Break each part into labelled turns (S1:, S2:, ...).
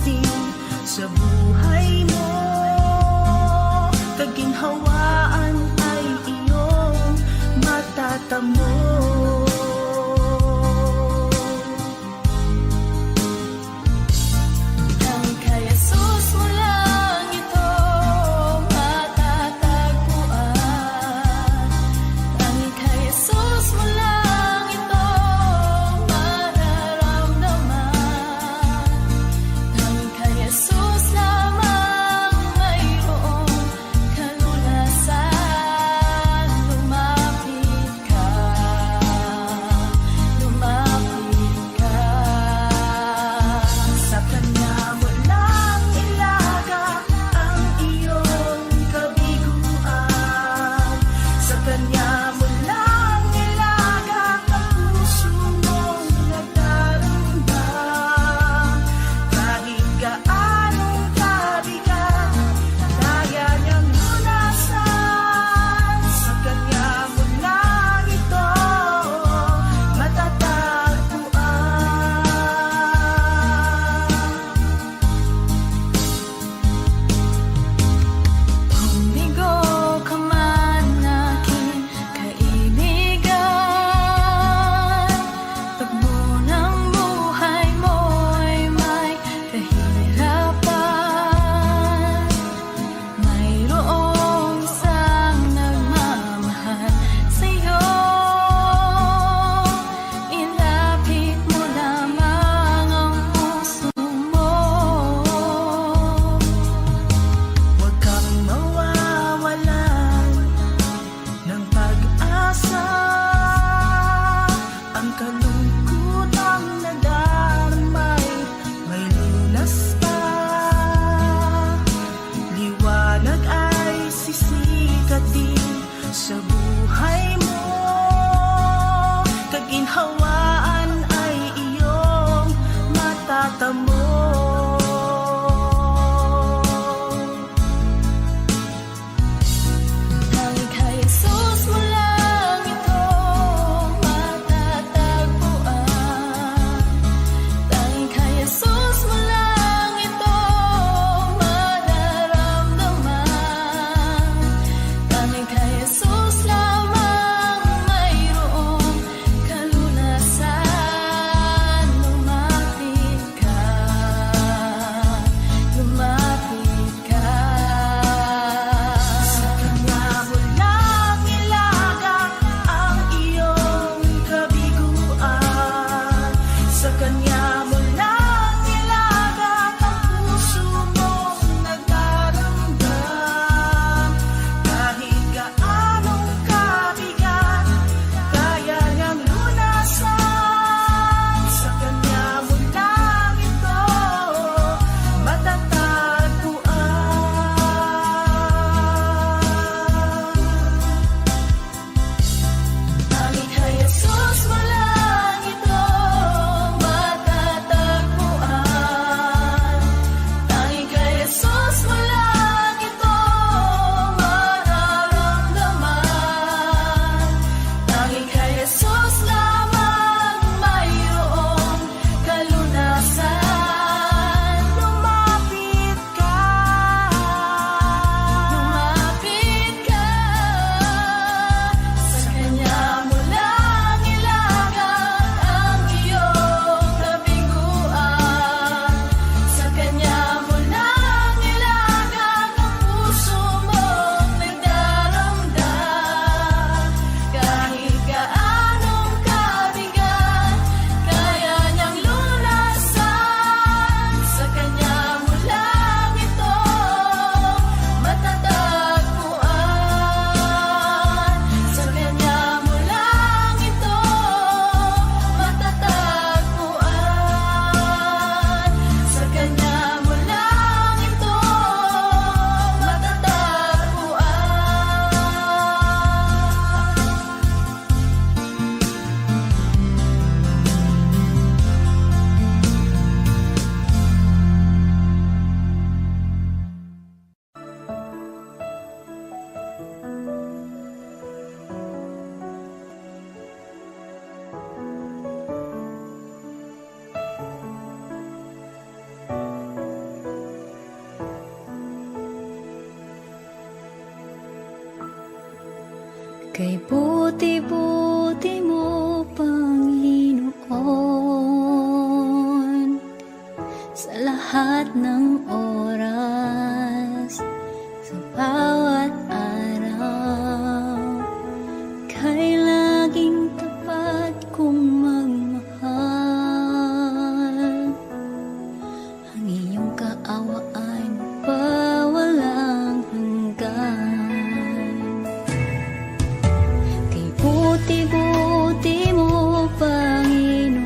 S1: din sa buhay mo. Kaginhawaan ay iyong matatamo. Sa buhay mo, kaginhawaan ay iyong matatamo. Tanging kay Jesus mo lang ito matatagpuan. Tanging kay Jesus mo lang ito mararamdaman. Tanging kay Jesus mayroong kalunasan, lumapit ka. Kay buti-buti mo, Panginoon, sa lahat ng oras, sa bawat araw, kay laging tapat kong magmahal. Ang iyong kaawa ay mapawalang hanggan. Kay buti-buti mo, Panginoon,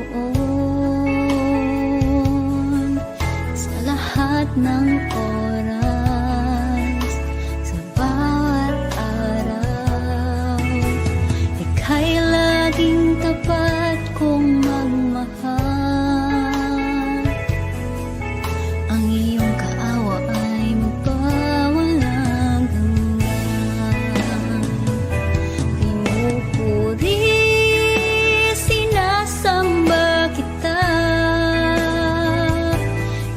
S1: sa lahat ng oras, sa bawat araw, ika'y laging tapat kong magmahal. Ang iyong kaawa ay mapawalang hanggan. Pinupuri, sinasamba kita,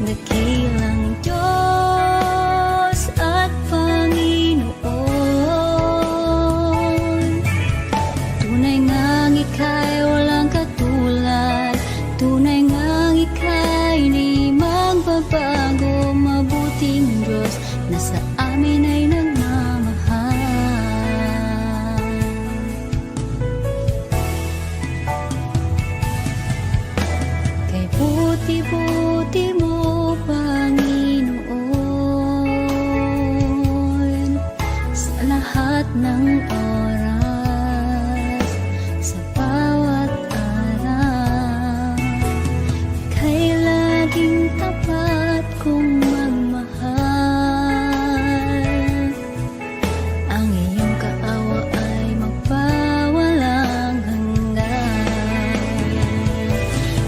S1: dakilang Diyos at Panginoon. Tunay ngang ika'y walang katulad, tunay ngang ika'y di magbabago. Mabuting Diyos na sa amin ay nagmamahal. Kay buti-buti mo, Panginoon, sa lahat ng oras, sa bawat araw, kay laging tapat kong magmahal. Ang iyong kaawa ay magpawalang hanggan.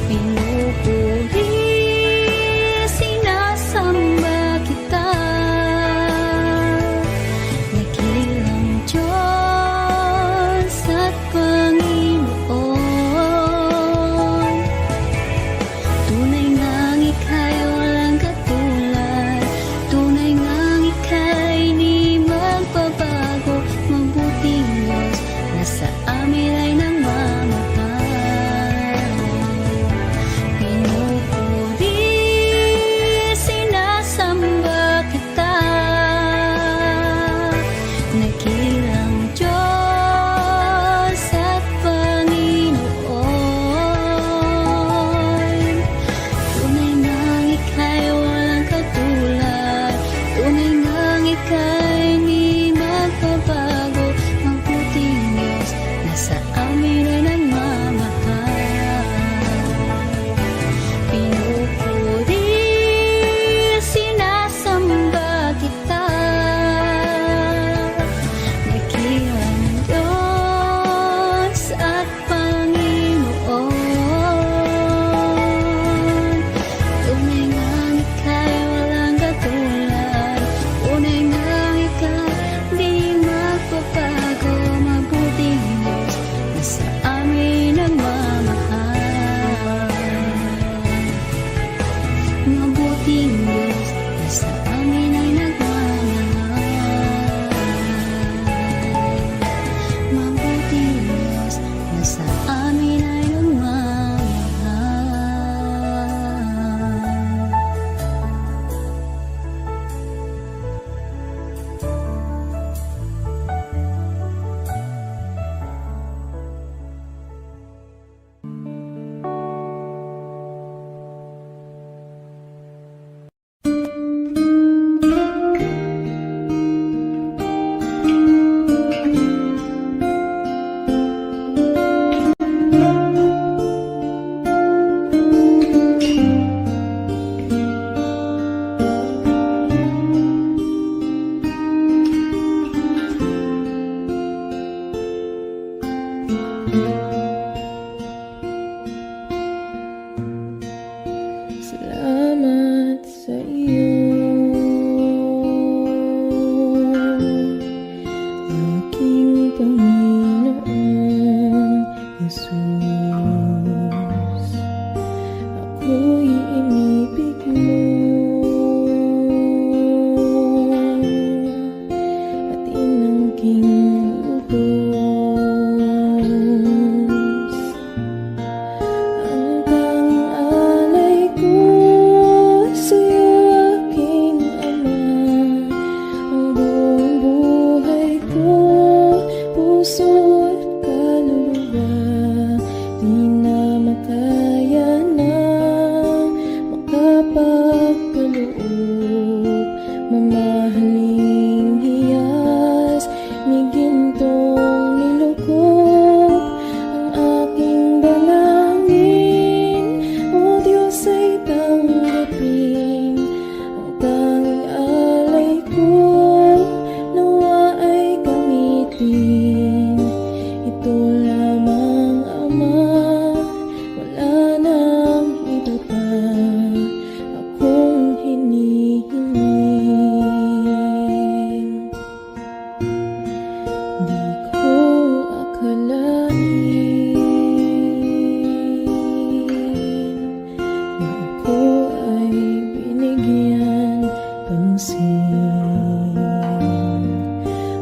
S1: Pinupuri, sinasamba kita, dakilang Diyos at Panginoon. Tunay ngang ika'y walang katulad, tunay ngang ika'y di magbabago. Mabuting Diyos na sa amin ay nagmamahal. Pinupuri, sinasamba kita, dakilang Diyos at Panginoon. Tunay ngang ika'y walang katulad, tunay ngang ika'y di magbabago. Mabuting Diyos na sa amin ay nagmamahal. Pinupuri, sinasamba kita, dakilang Diyos at Panginoon. Tunay ngang ika'y walang katulad, tunay ngang ika'y di magbabago. Mabuting Diyos na sa amin nagmamahal. Mabuting Diyos na sa amin ay nagmamahal. Mabuting Diyos na sa amin ay nagmamahal.
S2: Salamat sa iyo, aking Panginoong Jesus. Ako'y inibig mo at inangking lubos. makapagkaloob, mamahaling hiyas ni gintong nilukop ang aking dalangin. O Diyos ay tanggapin ang tanging alay ko, nawa ay gamitin. Ito lamang, Ama, wala nang iba pa akong hinihiling. Di ko akalain na ako ay binigyan pansin.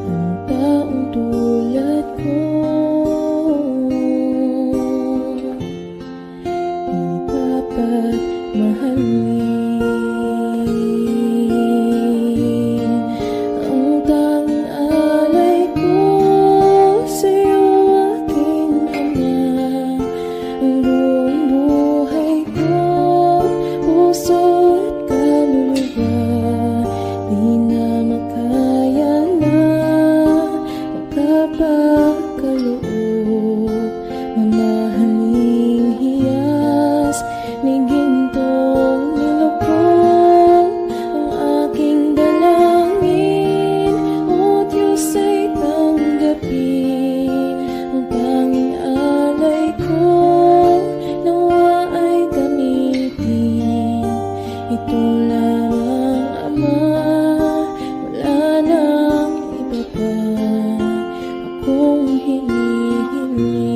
S2: Ang taong tulad ko di dapat mahalin. Ang tanging alay ko sa'yo, aking Ama, ang buong buhay ko, puso at kaluluwa, di na makaya na makapagkaloob, mamahaling hiyas ni gintong nilukop ang aking dalangin. O Diyos ay tanggapin ang tanging alay ko, nawa ay gamitin. Ito lamang, Ama, wala nang iba pa akong hinihiling.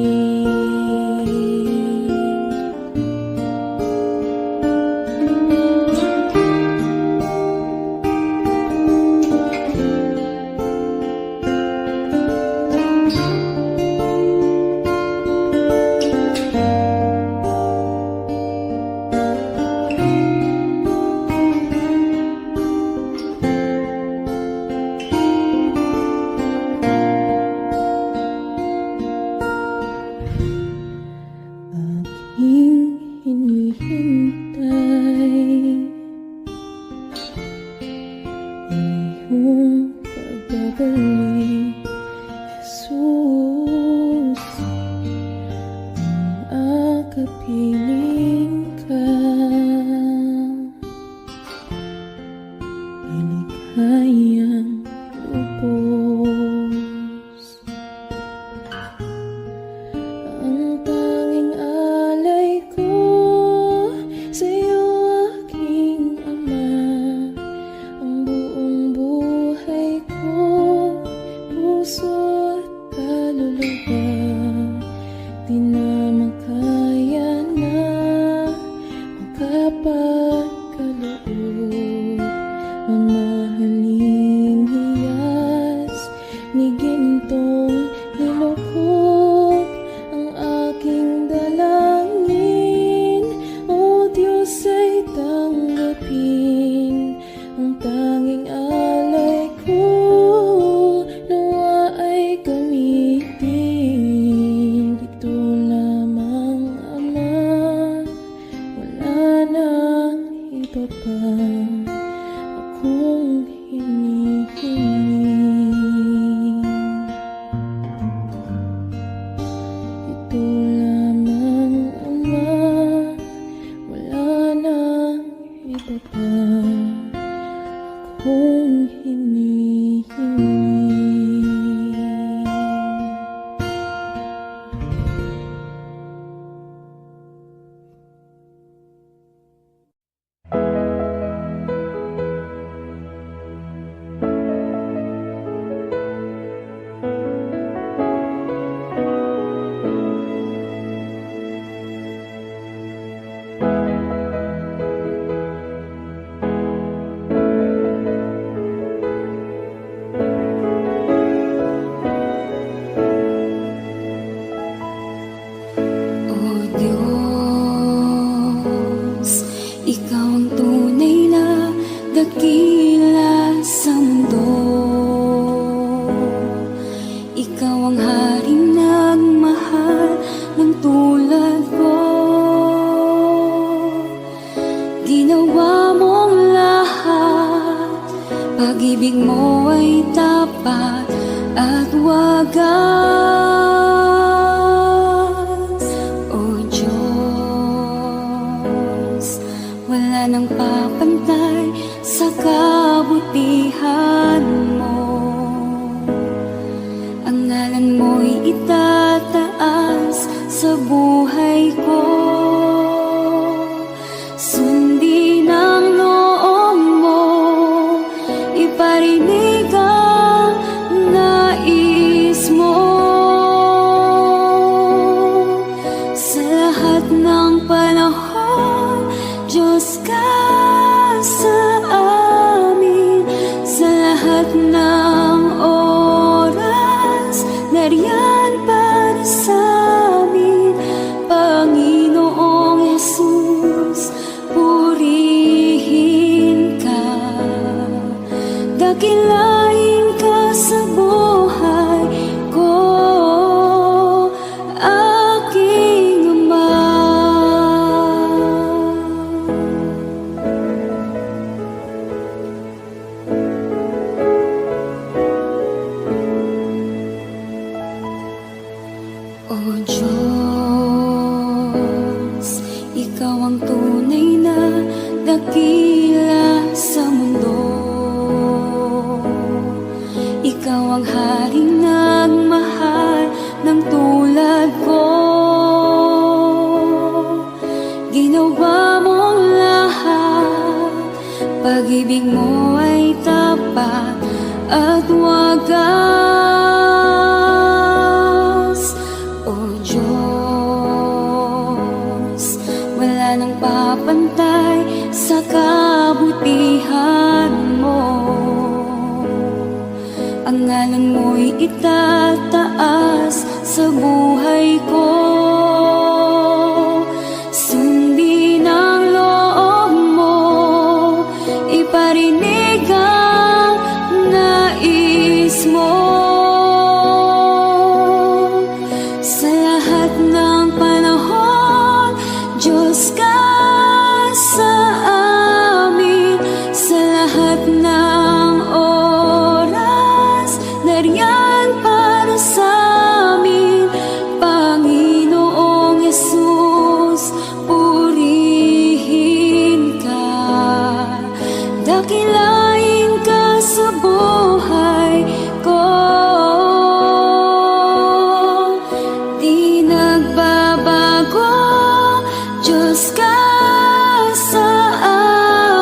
S2: Aking hinihintay iyong pagbabalik, Jesus. Ang akapiling ka ay likhayang lubos. Ang tanging alay ko sa'yo, aking Ama, ang buong buhay ko, puso at kaluluwa, di na makaya na makapagkaloob, mamahaling hiyas ni gintong nilukop ang aking dalangin. O Diyos ay tanggapin ang tanging alay ko, nawa ay gamitin. Ito lamang, Ama, wala nang iba pa akong hinihiling. Ito lamang, Ama, wala nang iba pa akong hinihiling. Ginawa
S3: Pag-ibig mo ay tapat at wagas. O Diyos, wala nang papantay sa kabutihan mo. Ang ngalan mo'y itataas sa buhay ko. Sundin ang loob mo, iparinig ang nais mo. Sa lahat ng panahon, Diyos ka sa amin. Sa lahat ng oras, nariyan para sa amin. Panginoong Jesus, purihin ka. Dakilain ka sa buhay ko, aking Ama. O Diyos, ikaw ang tunay na dakila sa mundo. Ikaw ang haring nagmahal ng tulad ko. Ginawa mong lahat, pag-ibig mo ay tapat at wagas. O Diyos, wala nang papantay sa kabutihan mo. Ang ngalan mo'y itataas sa buhay ko. Sundin ang loob mo, iparinig ang nais mo. Sa lahat ng panahon, Diyos ka sa amin. Sa lahat ng oras, nariyan para sa amin. Panginoong Jesus, purihin ka. Dakilain ka sa buhay ko. Di nagbabago, Diyos ka sa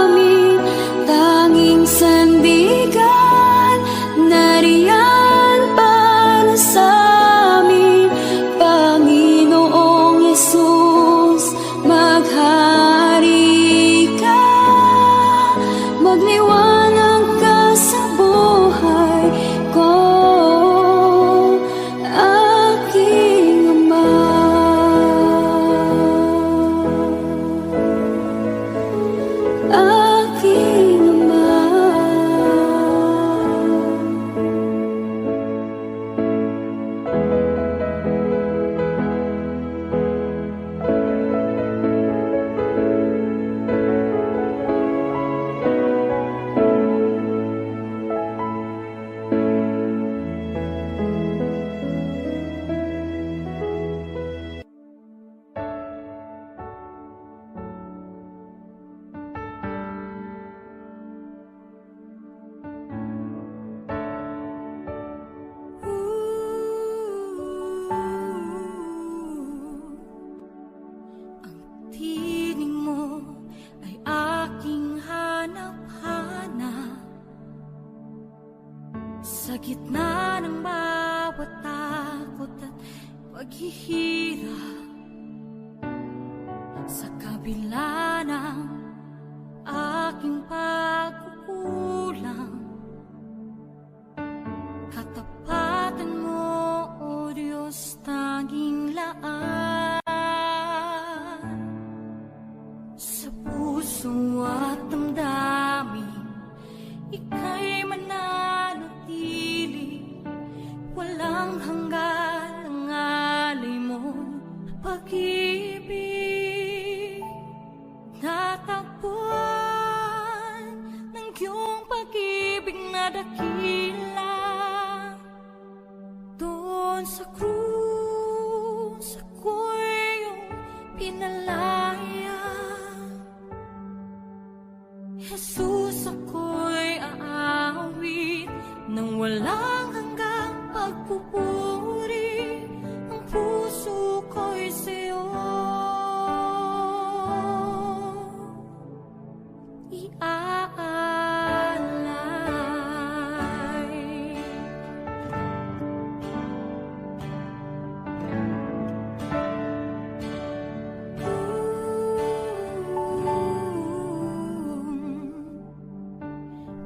S3: amin. Tanging sandigan, nariyan para sa amin. Panginoong Jesus, maghari ka. Magliwanag ka sa buhay ko, aking Ama. Aking Ama. Ang tinig mo ay aking hanap-hanap. Sa gitna ng bawat takot at paghihirap, sa kabila ng aking pagkukulang, katapatan mo, O Diyos, tanging laan. Sa puso at damdamin, ika'y mananatili. Walang hanggan ang alay mo, pag-ibig. dakila. Doon sa krus ako'y iyong pinalaya. Jesus, ako'y aawit nang walang hanggang pagpupuri. Ang puso ko'y sa'yo iaalay.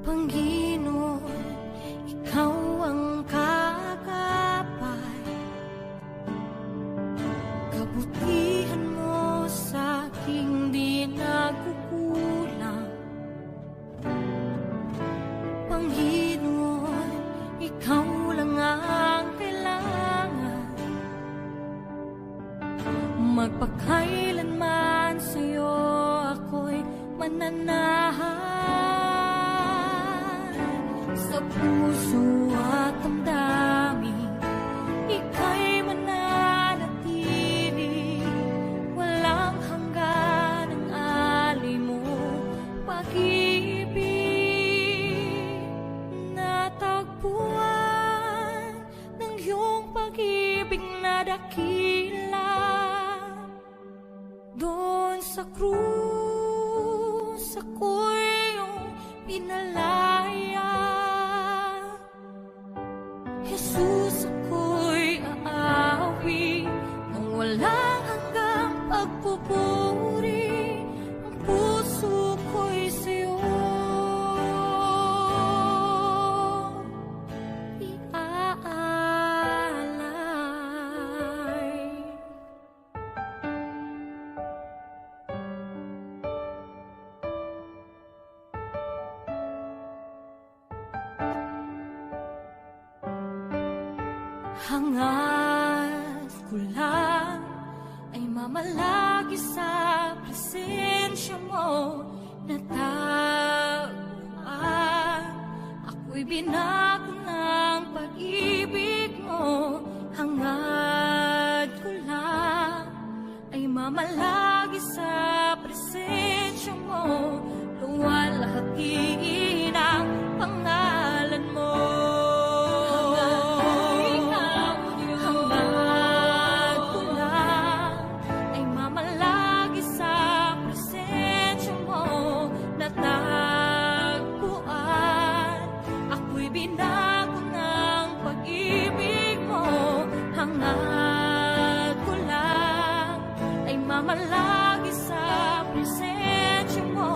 S3: Panginoon, ikaw ang kagapay. Kabutihan mo sa aking di nagkukulang. Panginoon, ikaw lang ang kailangan. Magpakailanman sa'yo ako'y mananahan. Sa puso at damdamin, ika'y mananatili. Walang hanggan ang alay mo, pag-ibig. Natagpuan ng iyong pag-ibig na dakila. Doon sa krus ako'y iyong pinalaya. Jesus, ako'y aawi nang walang hanggang pagpupuri. Ang puso ko'y sa'yo iaalay. Hangad ko lang ay mamalagi sa presensya mo. Natagpuan ako'y binago ng pag-ibig mo. Hangad ko lang ay mamalagi sa presensya mo. Luwalhatiin ang pangalan mo. Binago ng pag-ibig mo. Hangad ko lang ay mamalagi sa presensya mo.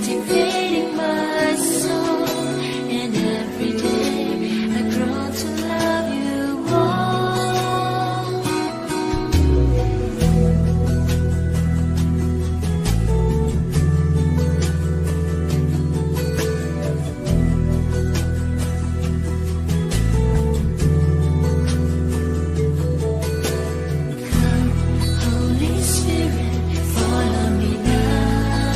S1: captivating my soul. And every day I grow to love you more. Holy Spirit, follow me now.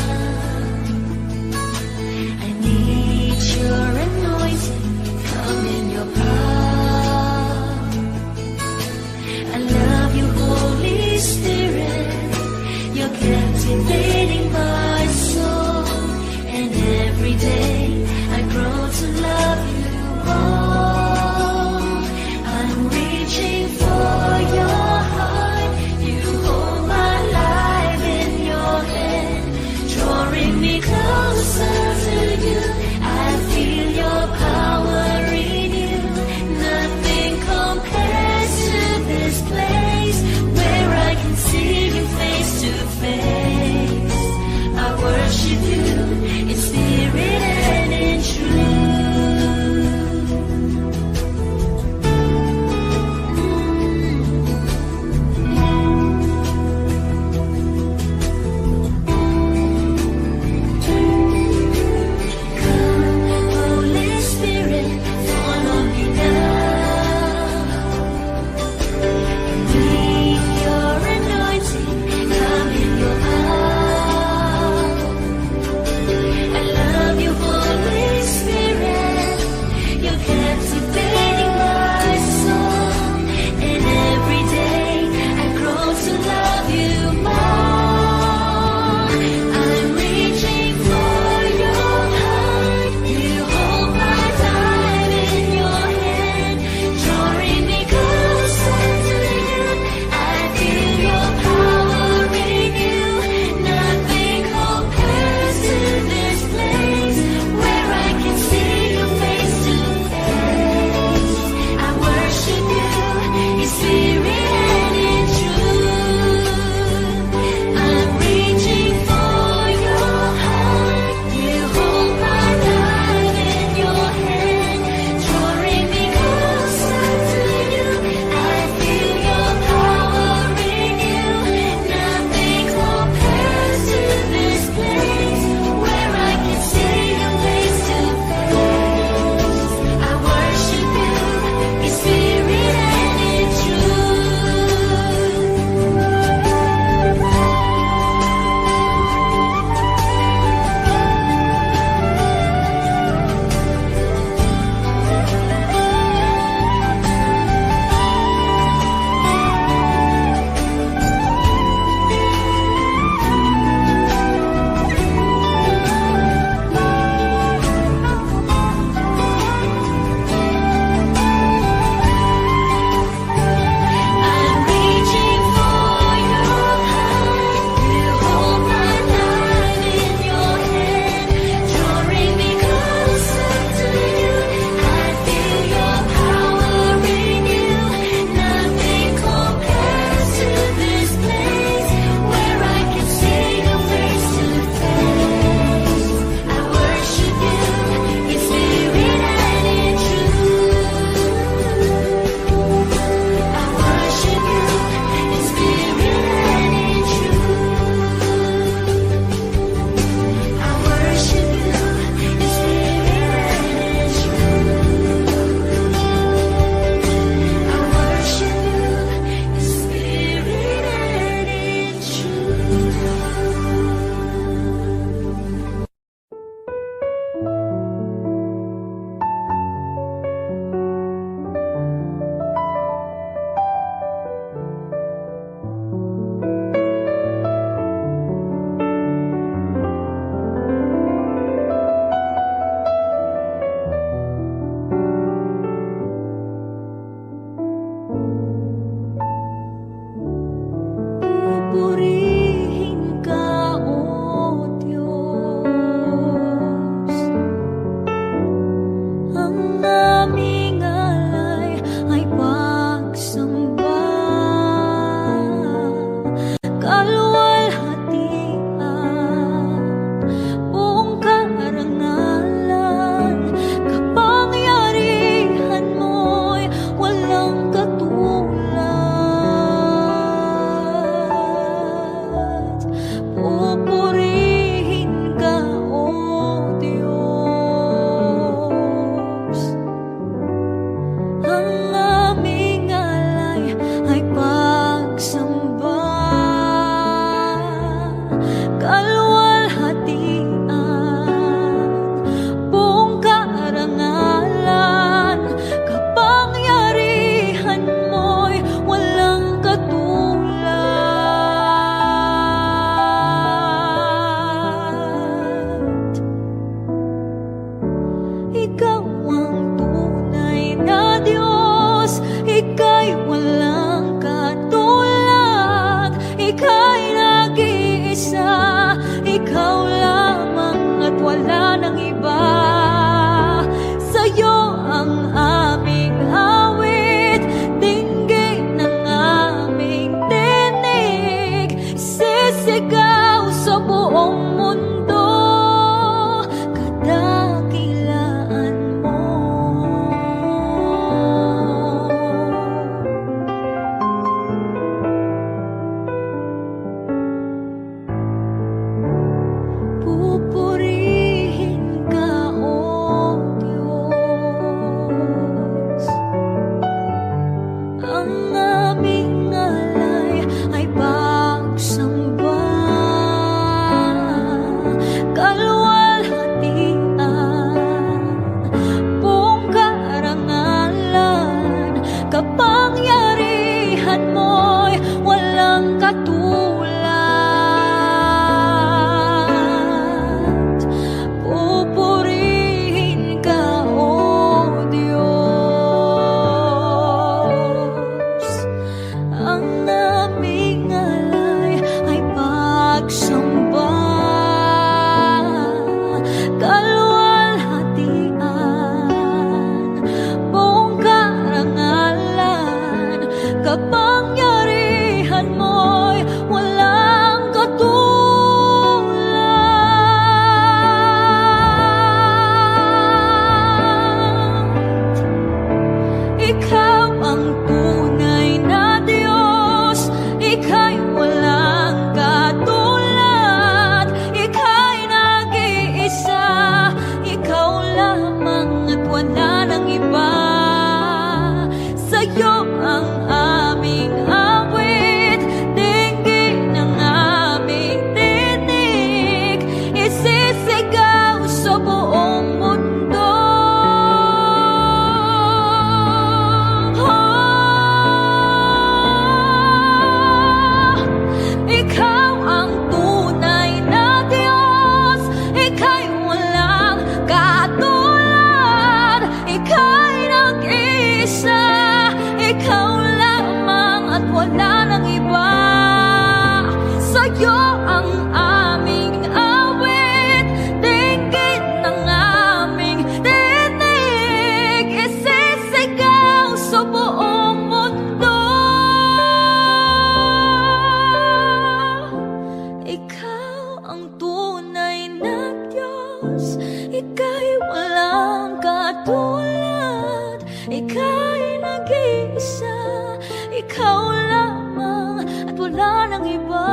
S1: ikaw lamang at wala nang iba.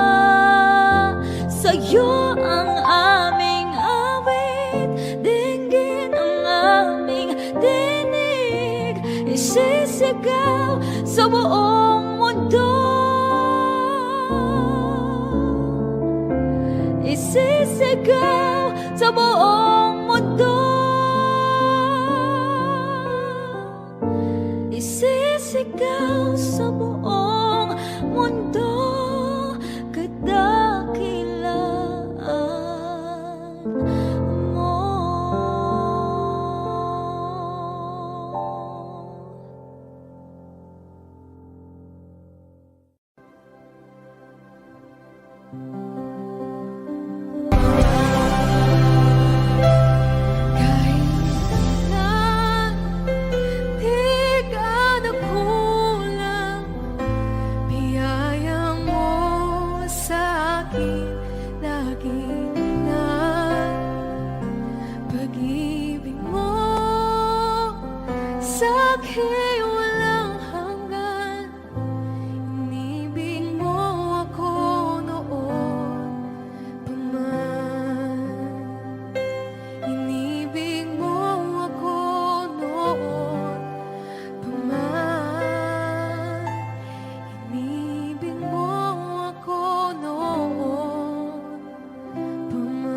S1: Sa'yo ang aming awit, dinggin ang aming dinig, isisigaw sa buong mundo, isisigaw sa buong mundo, isisigaw sa buong mundo, kadakilaan mo. Kahit na di ka nagkulang, biyaya mo sa akin lagi na. Pag-ibig mo sa akin walang hanggan, inibig mo ako noon pa man, inibig mo ako noon pa man, inibig mo ako noon pa man.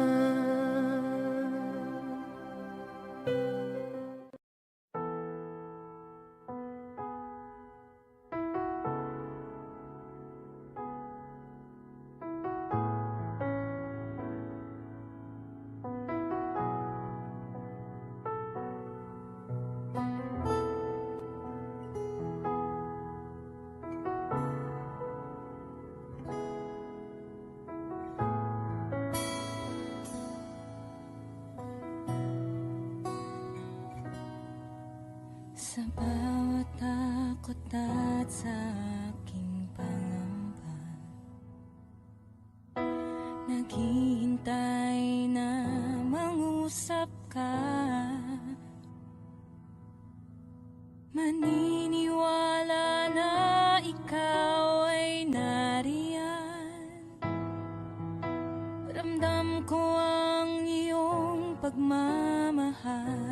S3: Sa bawat takot at sa aking pangamba, naghihintay na mangusap ka. Maniniwala na ikaw ay nariyan. Ramdam ko ang iyong pagmamahal.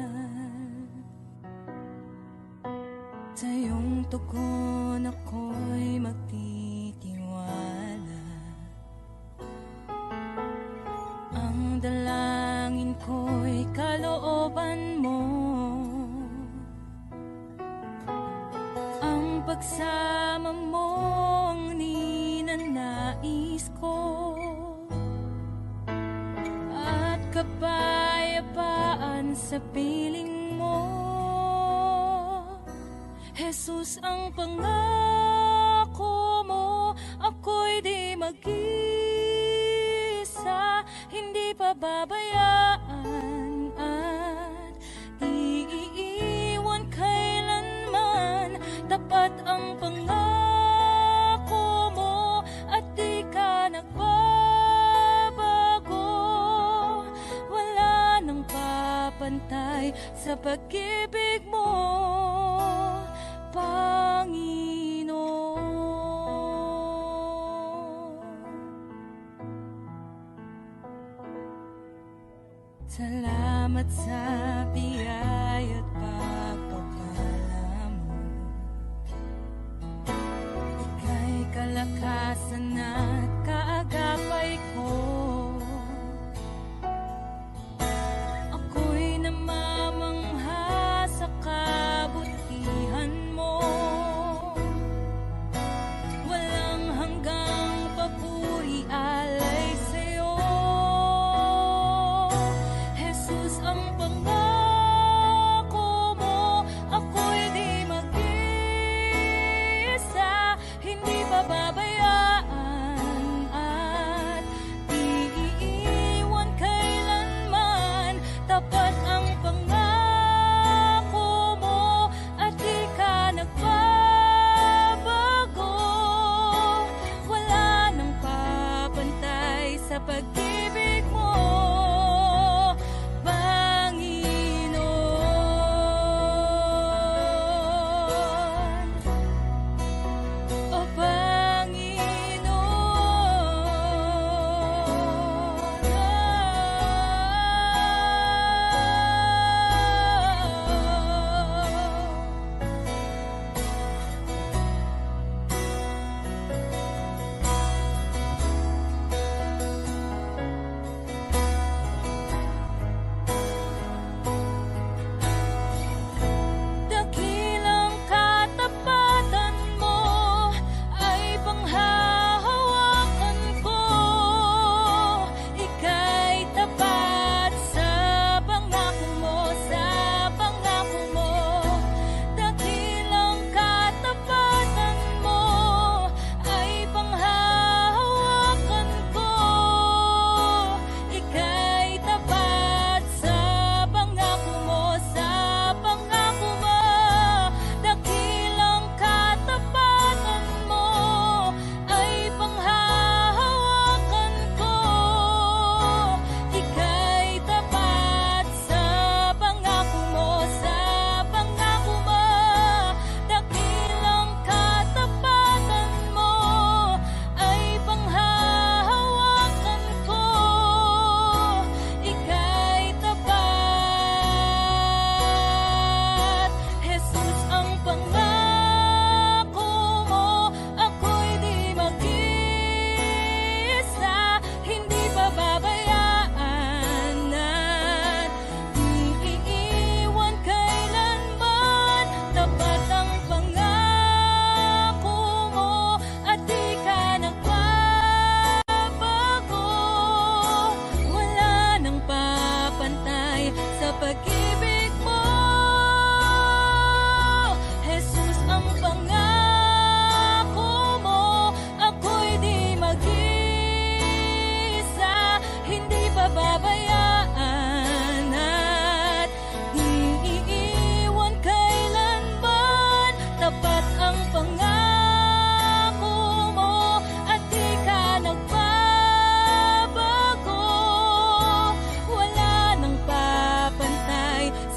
S3: Sa iyong tugon ako'y magtitiwala. Ang dalangin ko'y kalooban mo. Ang pagsama mo ang ninanais ko. At kapayapaan sa piling mo. Jesus, ang pangako mo, ako'y di mag-isa, hindi pababayaan at di iiwan kailanman. Tapat ang pangako mo at di ka nagbabago. Wala nang papantay sa pag-ibig mo, Panginoon. Salamat sa biyaya at pagpapala mo. Ika'y kalakasan at kaagapay ko. Ako'y namamangha sa kabutihan mo. Walang hanggang papuri alay sa'yo. Jesus, ang pangako mo,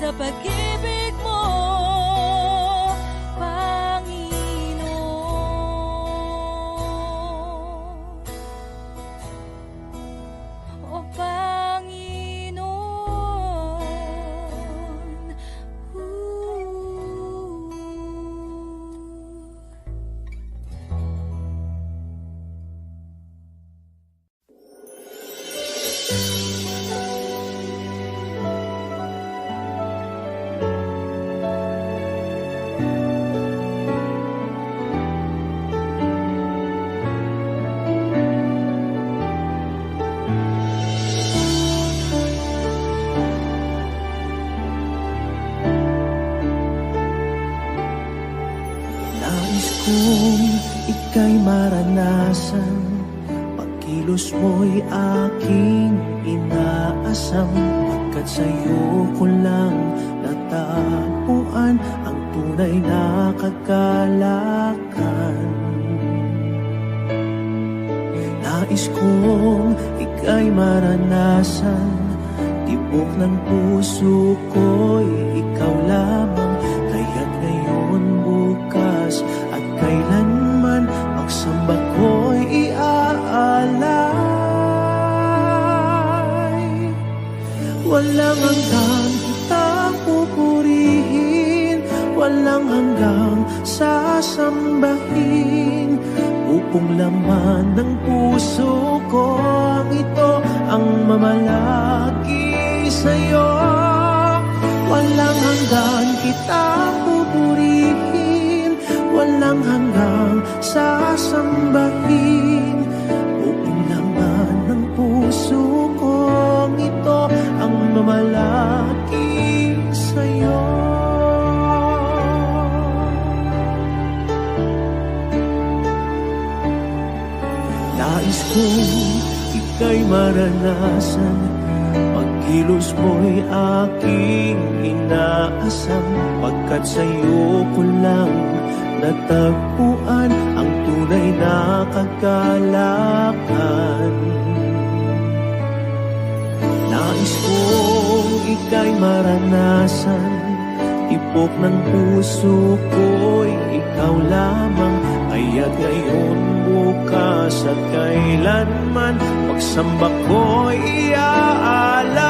S3: sa pag-ibig mo, Panginoon. O Panginoon.
S4: Nais kong ika'y maranasan, pagkilos mo'y aking inaasam, pagkat sa'yo ko lang natagpuan ang tunay na kagalakan. Nais kong ika'y maranasan, tibok ng puso ko'y ikaw lamang, kaya't ngayon, bukas at kailanman, pagsamba ko'y iaalay. Walang hanggang kitang pupurihin, walang hanggang sasambahin, upong laman ng puso ko ang ito ang mamalagi sa'yo. Walang hanggan kitang pupurihin, walang hanggang sasambahin, buong laman ng puso ko ito ang mamalagi sa'yo. Nais kong ika'y maranasan, pagkilos mo'y aking inaasam, pagkat sa'yo ko lang natagpuan ang tunay na kagalakan. Nais kong ika'y maranasan, tibok ng puso ko'y ikaw lamang, kaya't ngayon, bukas at kailanman, pagsamba ko'y iaalay.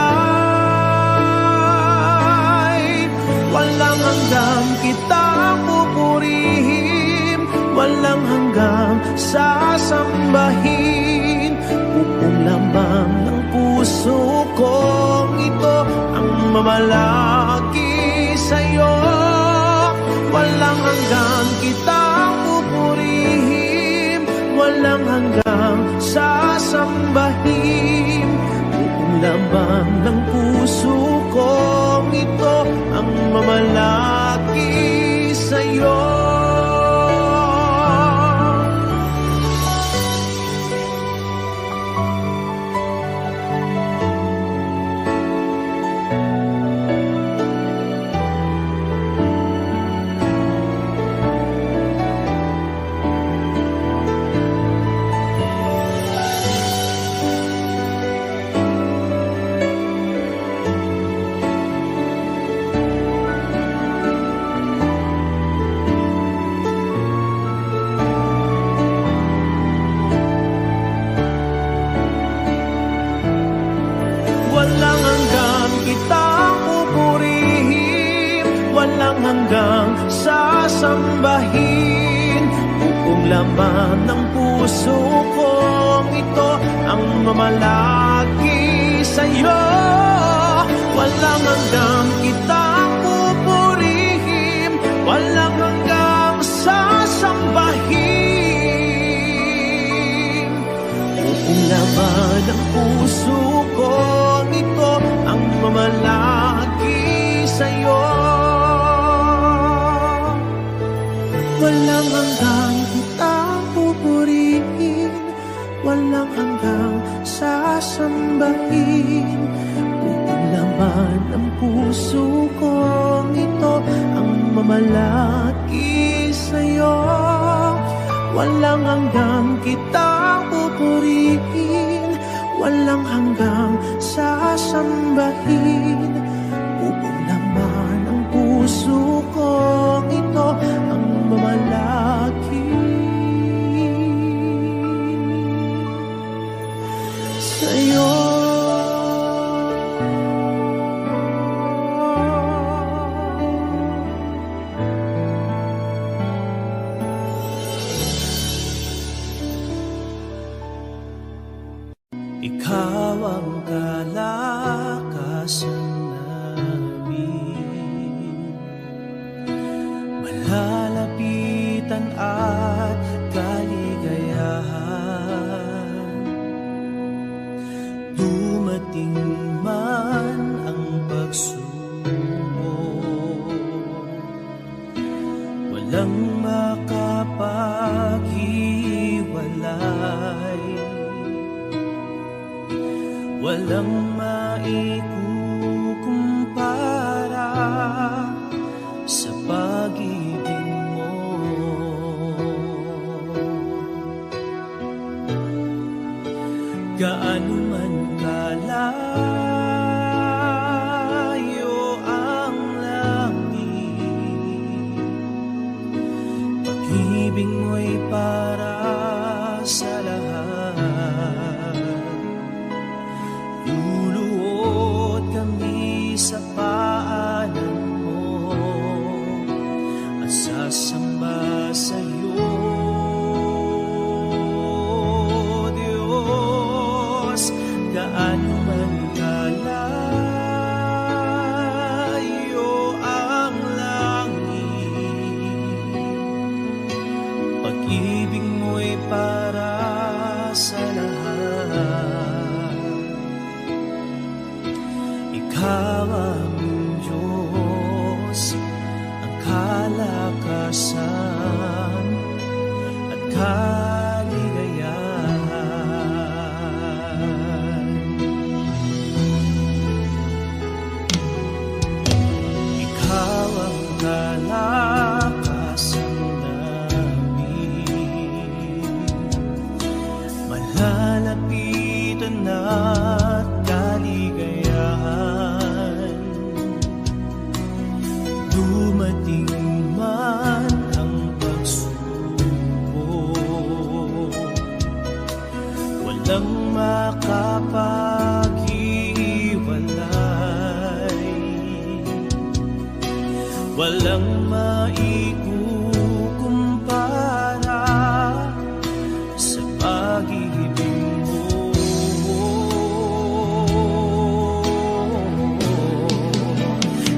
S4: Walang hanggang kitang pupurihin, walang hanggang sasambahin, upong lamang ng puso ko ito ang mamalagi sa'yo. Walang hanggang kitang pupurihin, walang hanggang sasambahin, upong lamang ng puso ko ito ang mamalagi sa'yo. Walang hanggang kitang pupurihin, walang hanggang sasambahin, buong laman ng puso ko ito ang mamalagi sa'yo. Walang hanggang kitang pupurihin, walang hanggang sasambahin, buong laman ng puso ko ito ang mamalagi sa'yo. Walang hanggang kitang pupurihin, walang hanggang sasambahin, buong laman ng puso ko ito ang mamalagi sa'yo. Walang hanggang kitang pupurihin, walang hanggang sasambahin, buong laman aming Diyos, ang kalakasan at kaligayahan. Ikaw ang kalakasan namin, malalapitan at kaligayahan. Dumating man ang pagsubok, walang makapaghiwalay, walang maikukumpara sa pag-ibig mo.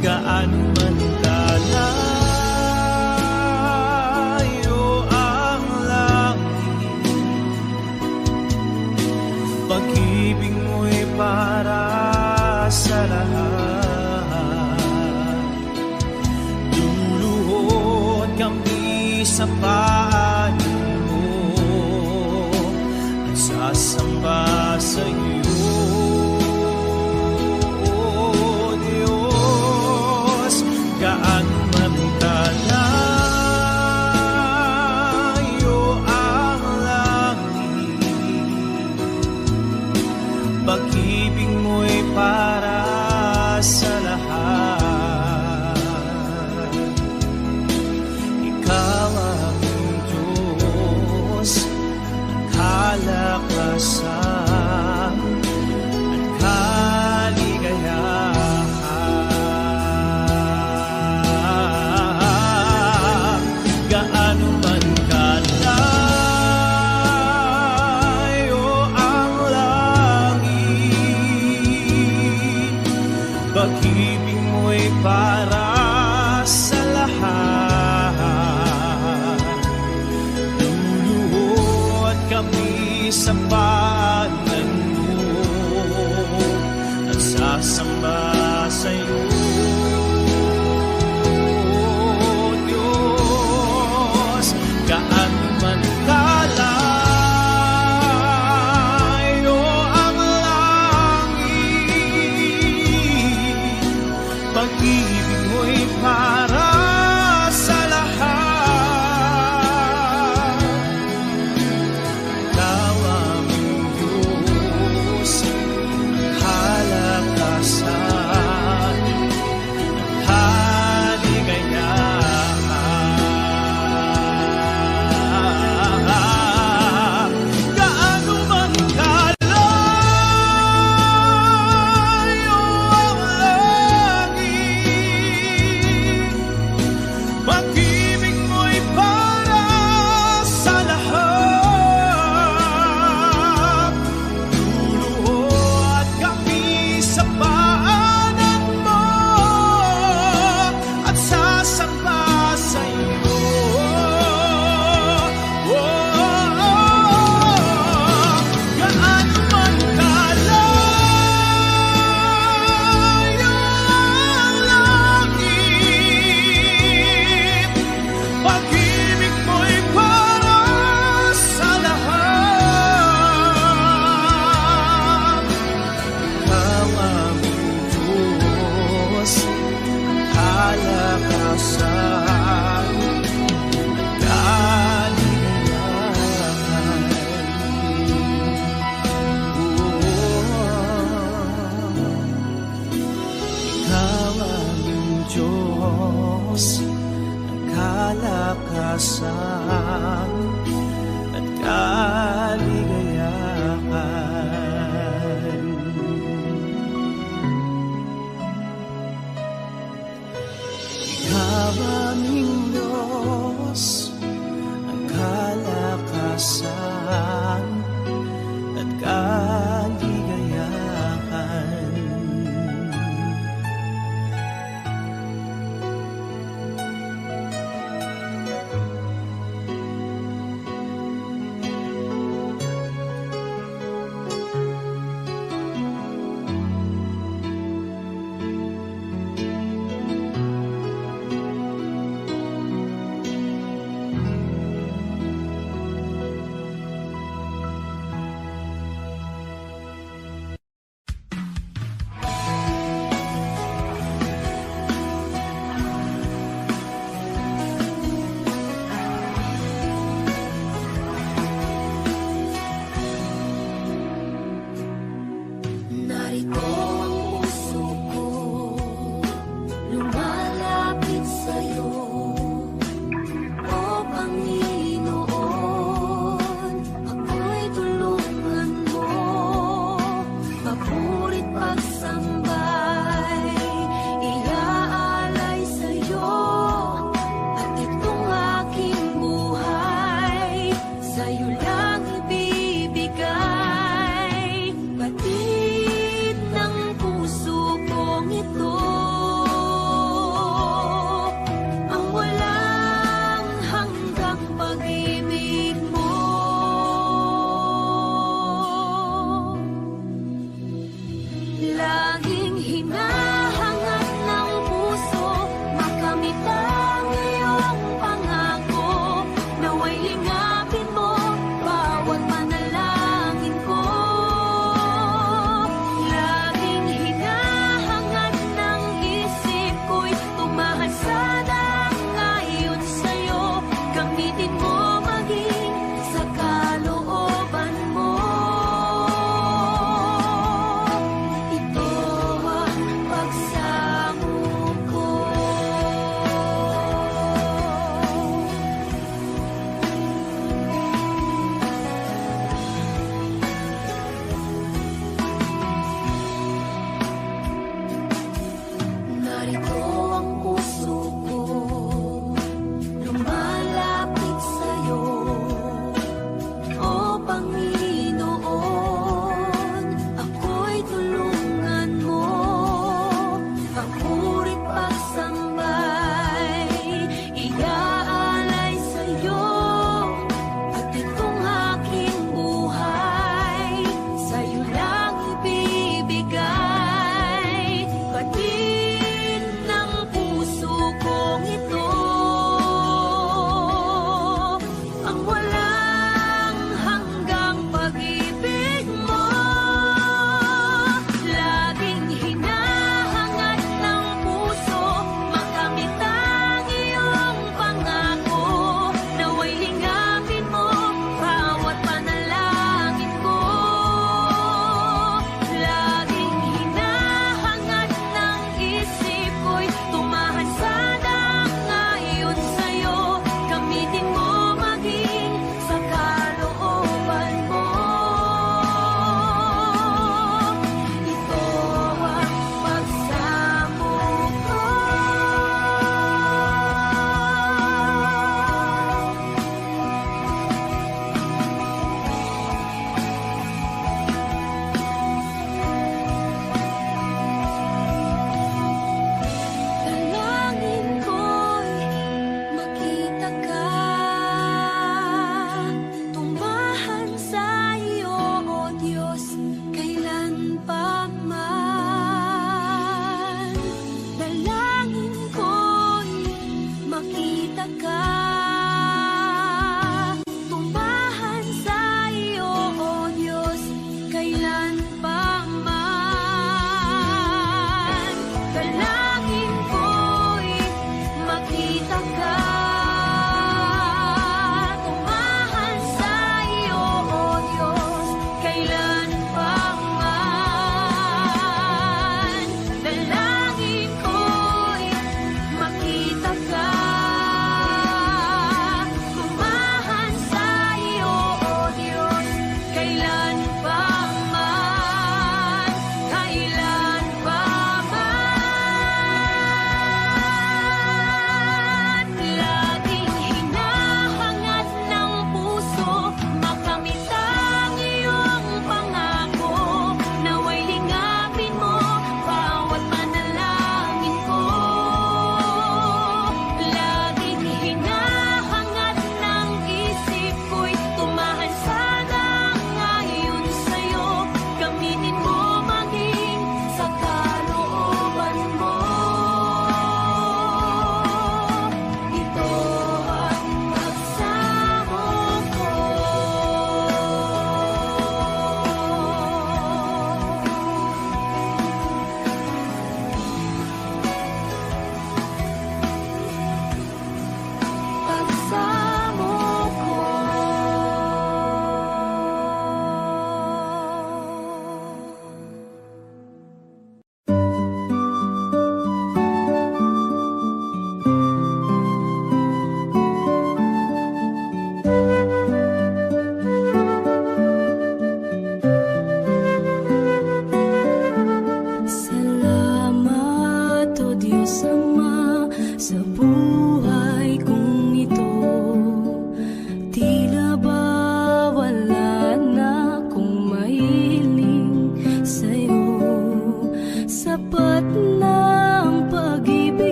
S4: Gaano man kalayo ang langit, pag-ibig mo'y para sa lahat. Luluhod kami sa paanan mo at sasamba sa iyo. Gaano man kalayo ang langit, pag-ibig mo'y para sa lahat. Ikaw ang Diyos, ang kalakasan at kaligayahan. Gaano man kalayo ang langit, pag-ibig mo'y para sa lahat. Luluhod kami sa paanan mo at sasamba sa iyo. Gaano man kalayo ang langit, pag-ibig mo'y para sa lahat. Ikaw ang Diyos, ang kalakasan at kaligayahan. Gaano man kalayo ang langit, pag-ibig mo'y para sa lahat. Luluhod kami sa paanan mo at sasamba sa iyo. Gaano man kalayo ang langit, pag-ibig mo'y para sa lahat. Ikaw ang Diyos, kalakasan at kaligayahan. Ikaw ang Diyos, ang kalakasan at kaligayahan. Ikaw aming Diyos, ang kalakasan at kaligayahan.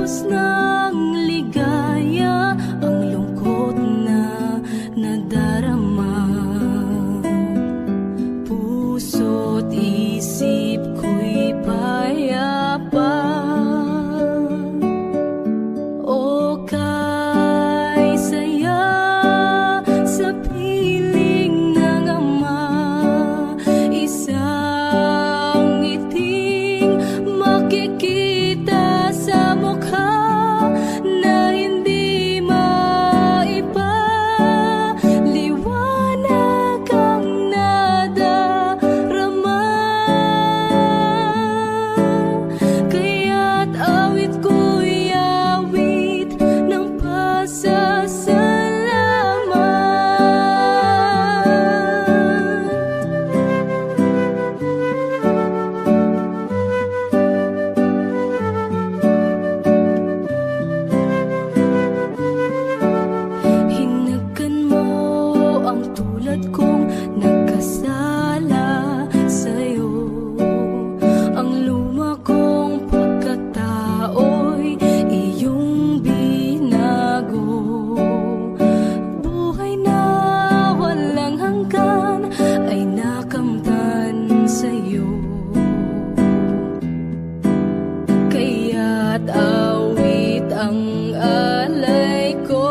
S2: Kilos ng ligaya, ang lungkot na nadarama. Puso't isip ko'y payapa. O kay saya sa piling ng ama, isang ngiting makikita sa mukha na hindi maipaliwanag ang nadarama. Kaya't awit ko'y awit ng Hinagkan mo ang tulad kong nagkasala sa'yo. Ang luma kong pagkatao'y iyong binago. Buhay na walang hanggan ay nakamtan sa'yo. Kaya't awit ang alay ko.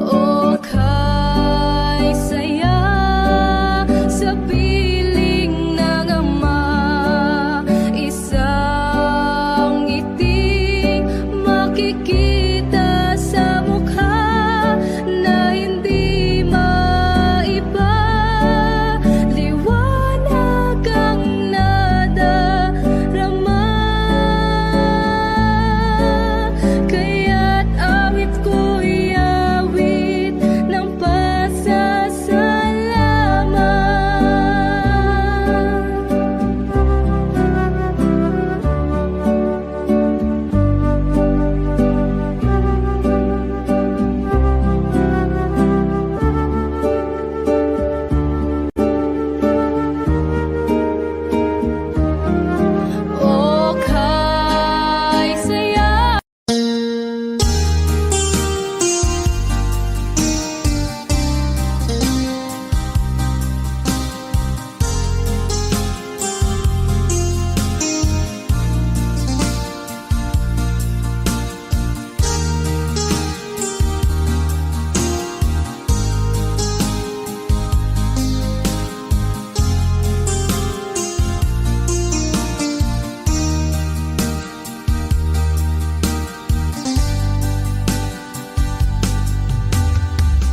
S2: O kay saya sa piling ng ama, isang ngiting makikita sa mukha na hindi maipaliwanag ang nadarama. Kaya't awit ko'y awit ng O kay saya.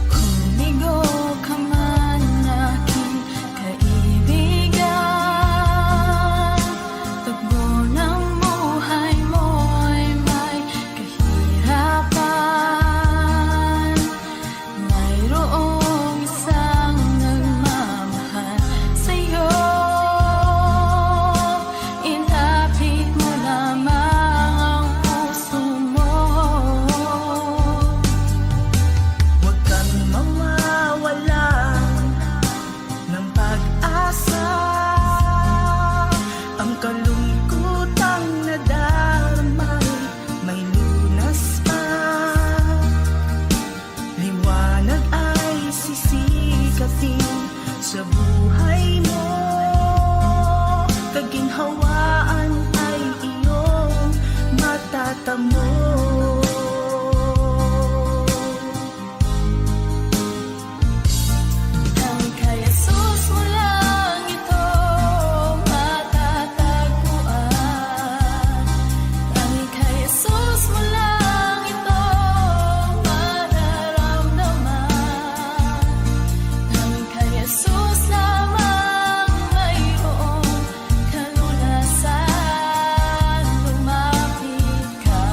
S2: Kumigo ka man aking kaibigan, tugbo ng buhay mo'y may kahirapan. Mayroong isang nagmamahal sa'yo, ilapit mo lamang ang puso mo.
S5: Huwag kang mawawalan ng pag-asa. Ang kalungkutang nadarama may lunas pa. Liwanag ay sisikatin sa buhay mo. Kaginhawaan ay iyong matatamo.
S2: Ang kay Jesus mo lang ito matatagpuan. Ang kay Jesus mo lang ito mararamdaman. Ang kay Jesus lamang mayroong kalulasan. Lumapit ka.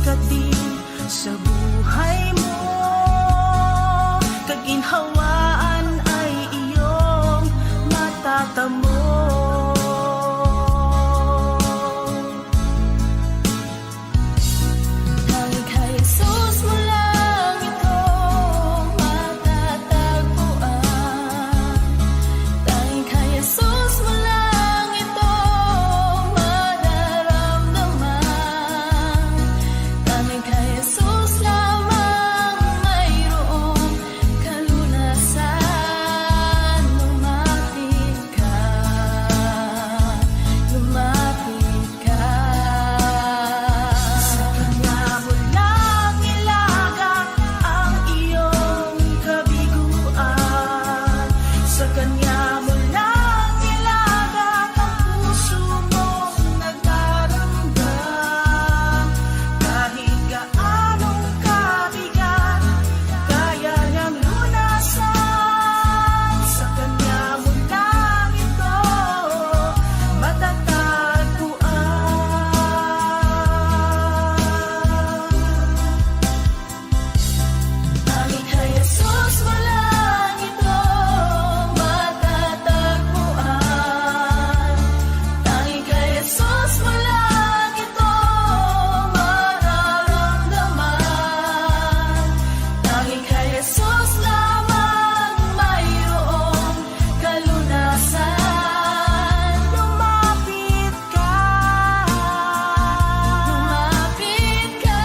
S5: sisikatin sa buhay mo. Kaginhawaan ay iyong matatamo.
S1: Tanging kay Jesus mo lang ito matatagpuan. Tanging kay Jesus mo lang ito mararamdaman. Tanging kay Jesus lamang mayroong kalunasan. Lumapit ka, lumapit ka.
S5: Sa Kanya mo lang ilagak ang iyong kabiguan. Sa Kanya mo lang ilagak ang puso mong nagdaramdam. Kahit gaanong kabigat, kaya niyang lunasan. Sa Kanya mo lang ito matatagpuan.
S1: Tanging kay Jesus mo lang ito matatagpuan. Tanging kay Jesus mo lang ito mararamdaman. Tanging kay Jesus lamang mayroong kalunasan.
S5: Lumapit ka,
S1: Lumapit ka,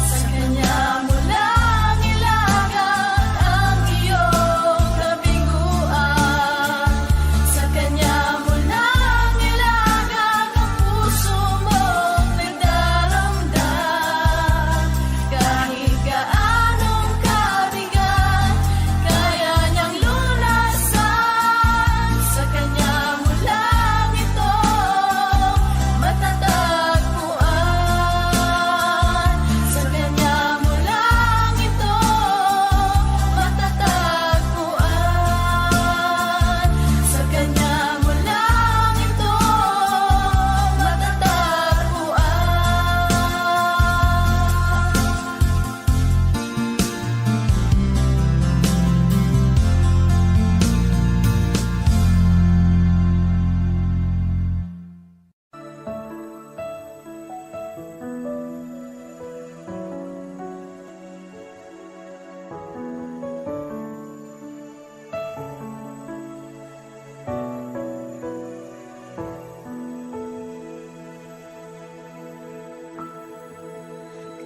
S1: sa Kanya mo lang ilagak ang iyong kabiguan. Sa Kanya mo lang ilagak ang puso mong nagdaramdam. Kahit gaanong kabigat, kaya niyang lunasan. Sa Kanya mo lang ito matatagpuan. Sa Kanya mo lang ito matatagpuan. Sa Kanya mo lang ito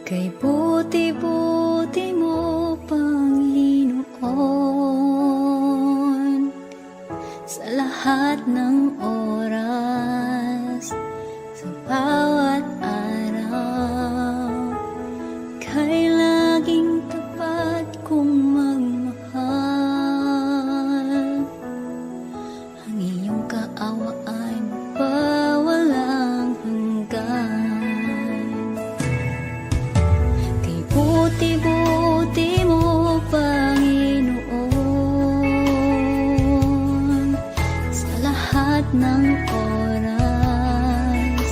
S2: Kay buti-buti mo, Panginoon, sa lahat ng oras, sa bawat araw, kay laging tapat kong magmahal. Ang iyong kaawa ay mapawalang hanggan. Kay buti-buti mo, Panginoon, sa lahat ng oras,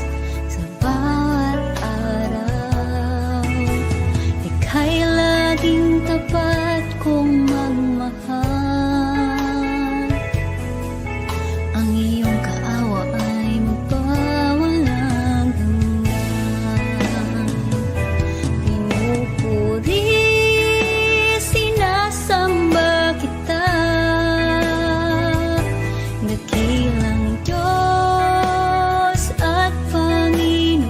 S2: sa bawat araw, ika'y laging tapat kong magmahal. Ang iyong kaawa ay magpawalang hanggan. Pinupuri, sinasamba kita, dakilang Diyos at Panginoon.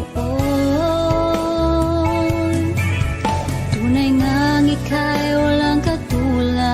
S2: Tunay ngang ika'y walang katulad.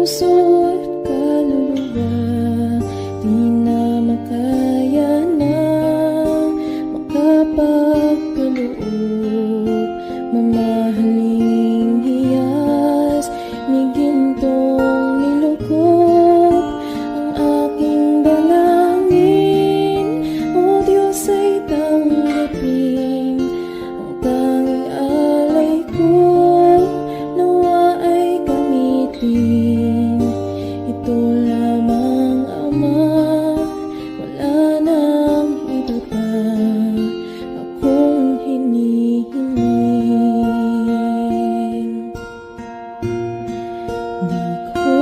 S2: puso at kaluluwa. Di na makaya na makapagkaloob. Mamahaling hiyas ni gintong nilukop ang aking dalangin. O Diyos ay tanggapin ang tanging alay ko, nawa ay gamitin. Ito lamang, Ama, wala nang iba pa akong hinihiling. Di ko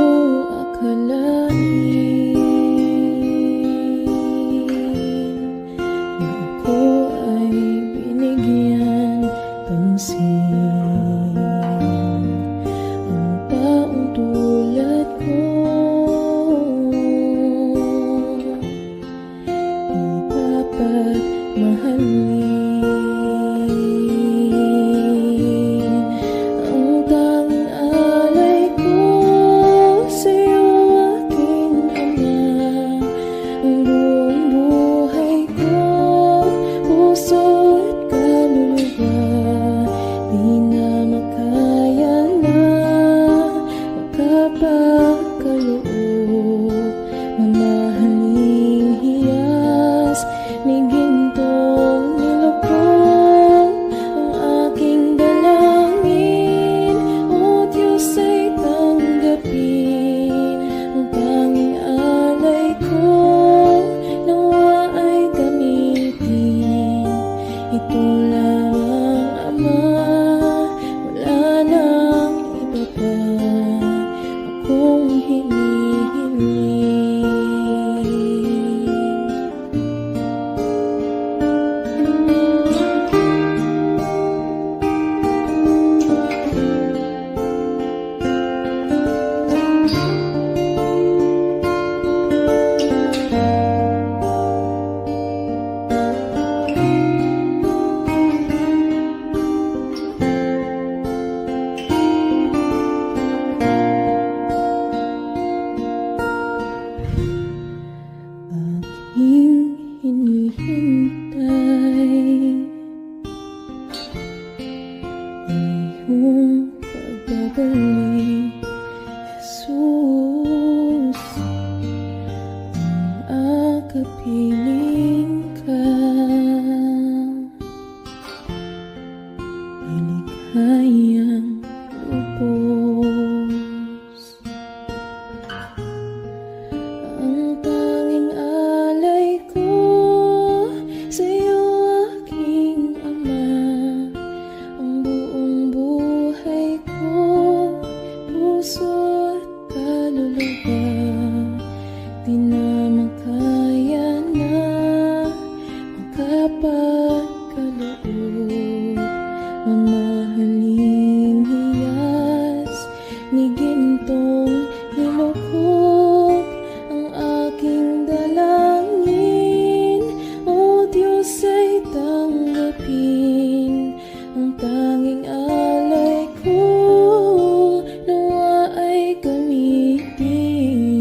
S2: akalain na ako ay binigyan pansin. Ang taong tulad ko di dapat mahalin. Ang tanging alay ko sa'yo, aking Ama. Ang buong buhay ko, puso at kaluluwa. Di na makaya na makapagkaloob. Mamahaling hiyas ni gintong nilukop ang aking dalangin. O Diyos ay tanggapin ang tanging alay ko, nawa ay gamitin. Ito lamang, Ama, wala nang iba pa akong hinihiling. Aking hinihintay ang iyong pagbabalik, Jesus. Ang akapiling ka ay ligayang lubos. Ang tanging alay ko sa'yo, aking Ama. Ang buong buhay ko, puso at kaluluwa. Di na makaya na makapagkaloob. Mamahaling hiyas ni gintong nilukop ang aking dalangin. O Diyos ay tanggapin ang tanging alay ko, nawa ay gamitin.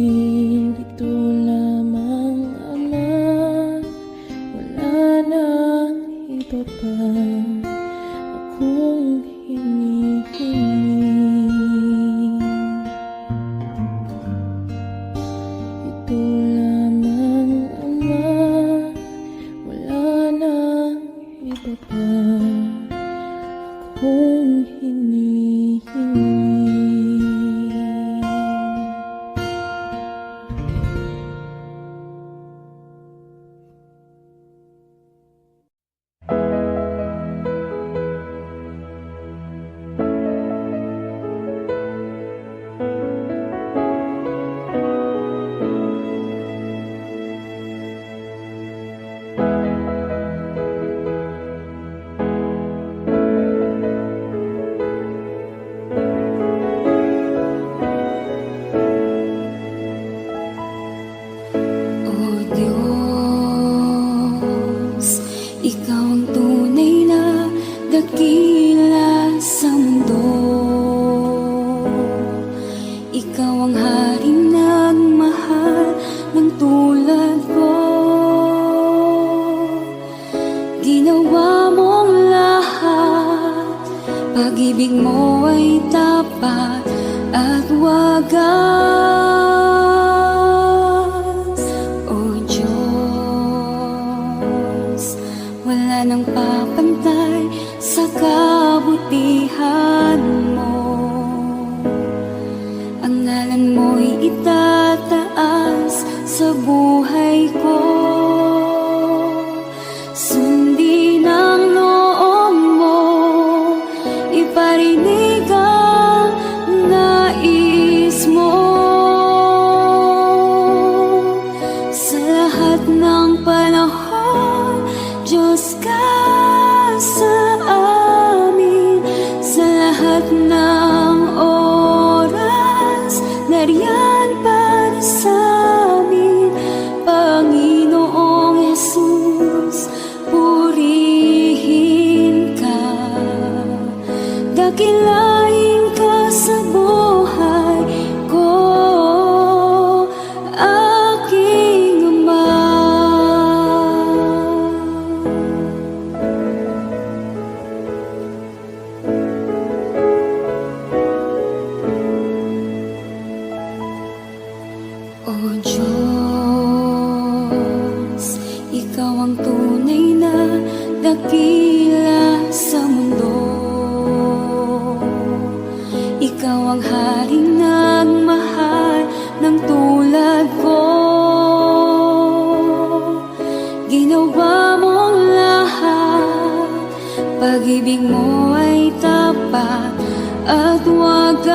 S2: ikaw ang haring nagmahal ng tulad ko. Ginawa mong lahat, pag-ibig mo ay tapat at wagas. O Diyos, wala nang papantay sa kabutihan mo. Ang ngalan mo'y itataas sa buhay ko. Sundin ang loob mo, iparinig ang nais mo. Sa lahat ng panahon, Diyos ka sa amin. Sa lahat ng oras, nariyan para sa amin. Panginoong Jesus, purihin ka. Dakilain ka sa buhay ko, aking Ama. O Diyos, ikaw ang tunay na dakila sa mundo. Ikaw ang haring nagmahal ng tulad ko. Ginawa mong lahat, pag-ibig mo ay tapat at wagas.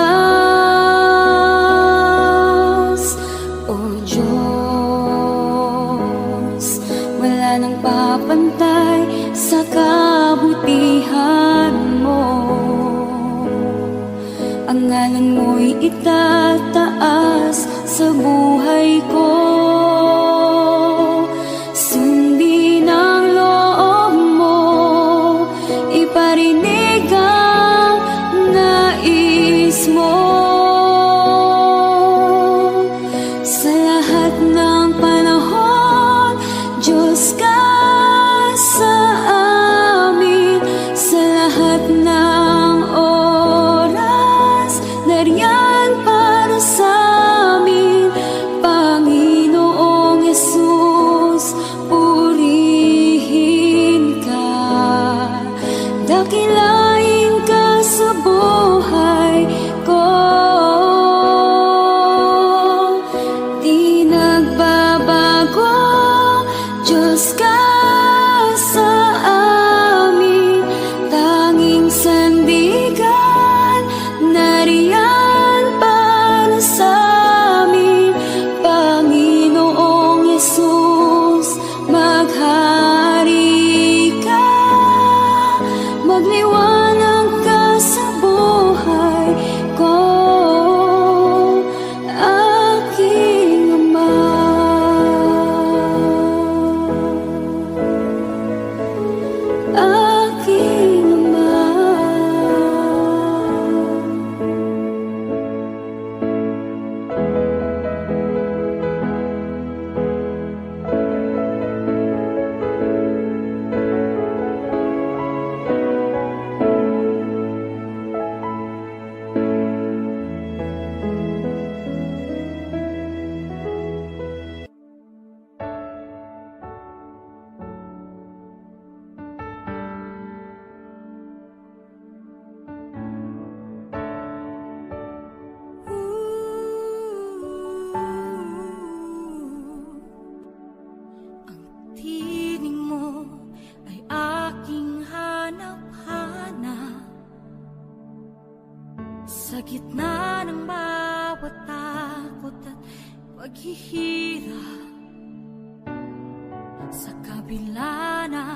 S2: O Diyos, wala nang papantay sa kabutihan mo. Ang ngalan mo'y itataas sa buhay ko. Sundin ang loob mo, iparinig ang nais mo. Sa lahat ng panahon, Diyos ka sa amin. Sa lahat ng oras, nariyan para sa amin. Panginoong Jesus, purihin ka. Dakilain ka sa buhay ko. Di nagbabago, Diyos ka sa amin. Tanging sandigan, nariyan para sa amin. Panginoong Jesus, maghari ka. Magliwanag ka sa buhay ko, aking Ama. Aking Ama.
S3: Ang tinig mo ay aking hanap-hanap. Sa gitna ng bawat takot at paghihirap, sa kabila ng